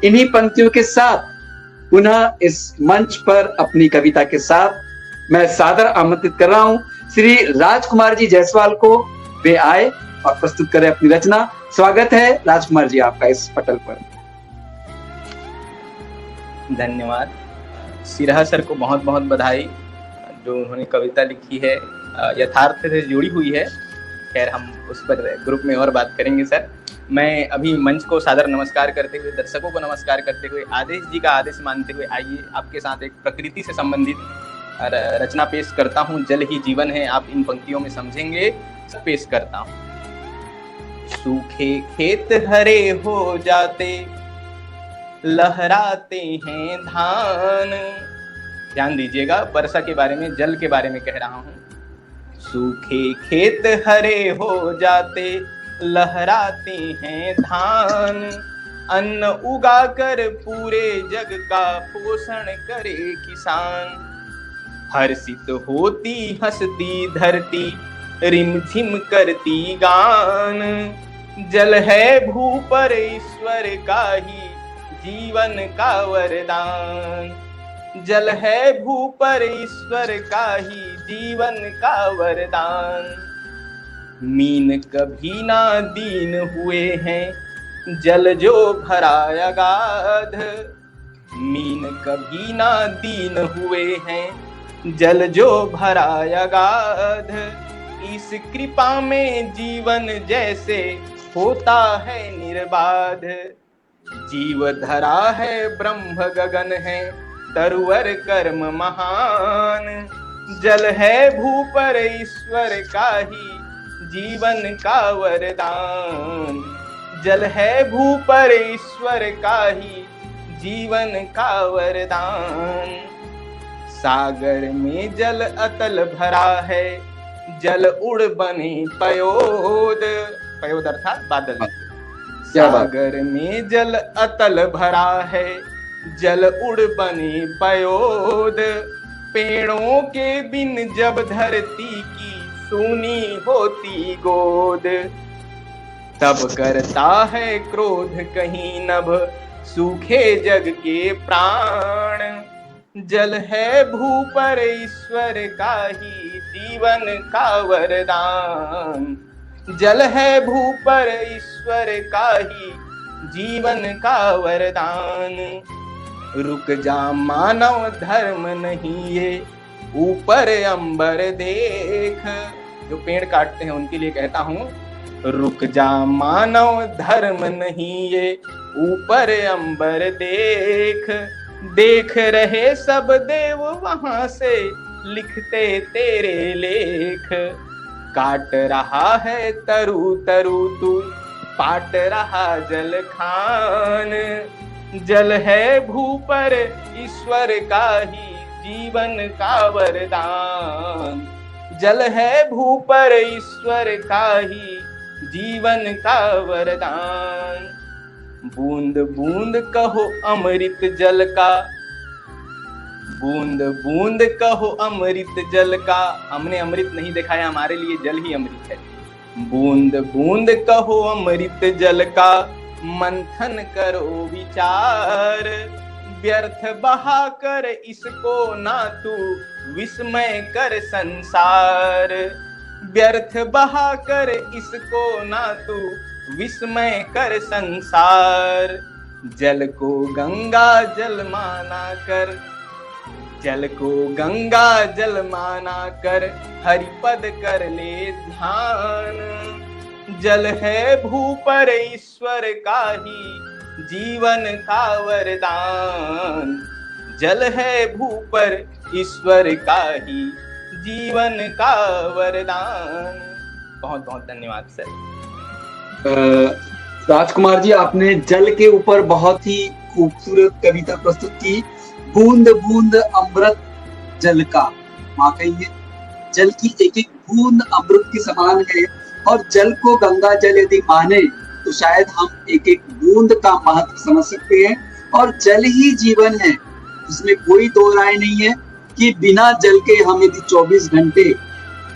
इन्हीं पंक्तियों के साथ पुनः इस मंच पर अपनी कविता के साथ मैं सादर आमंत्रित कर रहा हूं श्री राजकुमार जी जायसवाल को। वे आए और प्रस्तुत करें अपनी रचना। स्वागत है राजकुमार जी आपका इस पटल पर। धन्यवाद। सिरहा सर को बहुत बहुत बधाई, जो उन्होंने कविता लिखी है यथार्थ से जुड़ी हुई है। खैर हम उस पर ग्रुप में और बात करेंगे सर। मैं अभी मंच को सादर नमस्कार करते हुए, दर्शकों को नमस्कार करते हुए, आदेश जी का आदेश मानते हुए आइए आपके साथ एक प्रकृति से संबंधित रचना पेश करता हूँ। जल ही जीवन है, आप इन पंक्तियों में समझेंगे। पेश करता हूँ। सूखे खेत हरे हो जाते, लहराते हैं धान। ध्यान दीजिएगा, वर्षा के बारे में, जल के बारे में कह रहा हूँ। सूखे खेत हरे हो जाते, लहराते हैं धान। अन्न उगाकर पूरे जग का पोषण करे किसान। हर्षित होती हंसती धरती, रिमझिम करती गान। जल है भू पर ईश्वर का ही जीवन का वरदान। जल है भू पर ईश्वर का ही जीवन का वरदान। मीन कभी ना दीन हुए हैं, जल जो भरा अगाध। मीन कभी ना दीन हुए हैं, जल जो भरा अगाध। इस कृपा में जीवन जैसे होता है निर्बाध। जीव धरा है ब्रह्म गगन है, तरुवर कर्म महान। जल है भू पर ईश्वर का ही जीवन का वरदान। जल है भू पर ईश्वर का ही जीवन का वरदान। सागर में जल अतल भरा है, जल उड़ बने पयोद। पयोद अर्थात बादल। सागर में जल अतल भरा है, जल उड़ बने पयोद। पेड़ों के बिन जब धरती की सूनी होती गोद। तब करता है क्रोध कहीं नभ, सूखे जग के प्राण। जल है भू पर ईश्वर का ही जीवन का वरदान। जल है भू पर ईश्वर का ही जीवन का वरदान। रुक जा मानव धर्म नहीं ये, ऊपर अंबर देख। जो पेड़ काटते हैं उनके लिए कहता हूँ, रुक जा मानव धर्म नहीं ये, ऊपर अंबर देख। देख रहे सब देव वहां से लिखते तेरे लेख। काट रहा है तरु तरु तू, पाट रहा जल खान। जल है भू पर ईश्वर का ही जीवन का वरदान। जल है भू पर ईश्वर का ही जीवन का वरदान। बूंद बूंद कहो अमृत जल का, बूंद बूंद कहो अमृत जल का। हमने अमृत नहीं देखा है, हमारे लिए जल ही अमृत है। बूंद बूंद कहो अमृत जल का, मंथन करो विचार। व्यर्थ बहा कर इसको ना तू विस्मय कर संसार। व्यर्थ बहा कर इसको ना तू विस्मय कर संसार। जल को गंगा जल माना कर, जल को गंगा जल माना कर, हरिपद कर ले ध्यान। जल है भू पर ईश्वर का ही जीवन का वरदान। जल है भू पर ईश्वर का ही जीवन का वरदान। बहुत बहुत धन्यवाद सर। राजकुमार जी, आपने जल के ऊपर बहुत ही खूबसूरत कविता प्रस्तुत की। बूंद बूंद अमृत जल का, वाकई ये जल की एक एक बूंद अमृत के समान है। और जल को गंगा जल यदि माने तो शायद हम एक एक बूंद का महत्व समझ सकते हैं। और जल ही जीवन है, इसमें कोई दो राय नहीं है कि बिना जल के हम यदि 24 घंटे,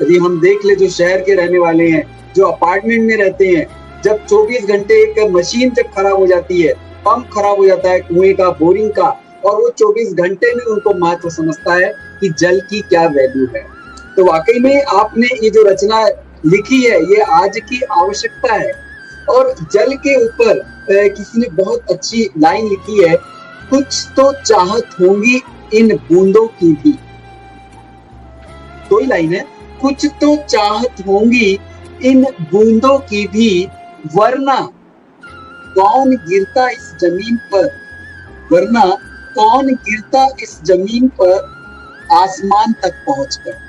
यदि हम देख ले जो शहर के रहने वाले हैं, जो अपार्टमेंट में रहते हैं, जब 24 घंटे एक मशीन जब खराब हो जाती है पंप खराब हो जाता है कुएं का, बोरिंग का, और वो 24 घंटे में उनको महत्व समझता है कि जल की क्या वैल्यू है। तो वाकई में आपने ये जो रचना लिखी है ये आज की आवश्यकता है। और जल के ऊपर किसी ने बहुत अच्छी लाइन लिखी है, कुछ तो चाहत होंगी इन बूंदों की भी। दो ही लाइन है, कुछ तो चाहत होंगी इन बूंदों की भी, वरना कौन गिरता इस जमीन पर, वरना कौन गिरता इस जमीन पर आसमान तक पहुंचकर।